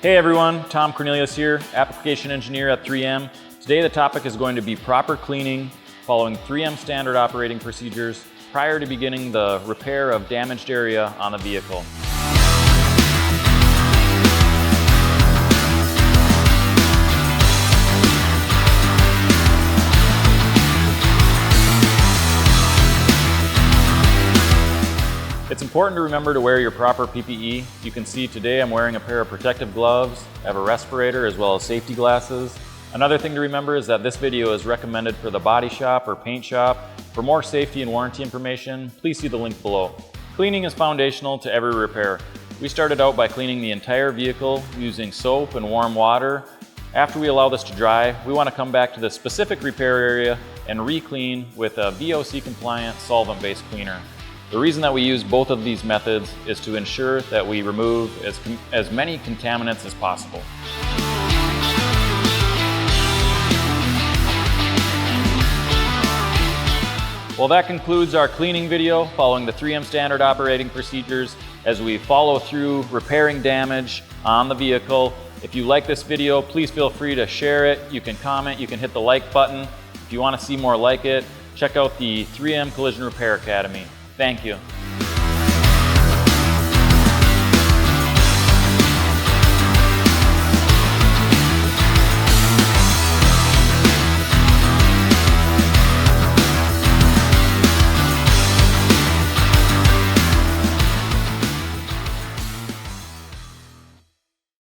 Hey everyone, Tom Cornelius here, application engineer at 3M. Today the topic is going to be proper cleaning following 3M standard operating procedures prior to beginning the repair of damaged area on the vehicle. It's important to remember to wear your proper PPE. You can see today I'm wearing a pair of protective gloves, I have a respirator as well as safety glasses. Another thing to remember is that this video is recommended for the body shop or paint shop. For more safety and warranty information, please see the link below. Cleaning is foundational to every repair. We started out by cleaning the entire vehicle using soap and warm water. After we allow this to dry, we want to come back to the specific repair area and re-clean with a VOC compliant solvent-based cleaner. The reason that we use both of these methods is to ensure that we remove as many contaminants as possible. Well, that concludes our cleaning video following the 3M standard operating procedures as we follow through repairing damage on the vehicle. If you like this video, please feel free to share it. You can comment, you can hit the like button. If you want to see more like it, check out the 3M Collision Repair Academy. Thank you.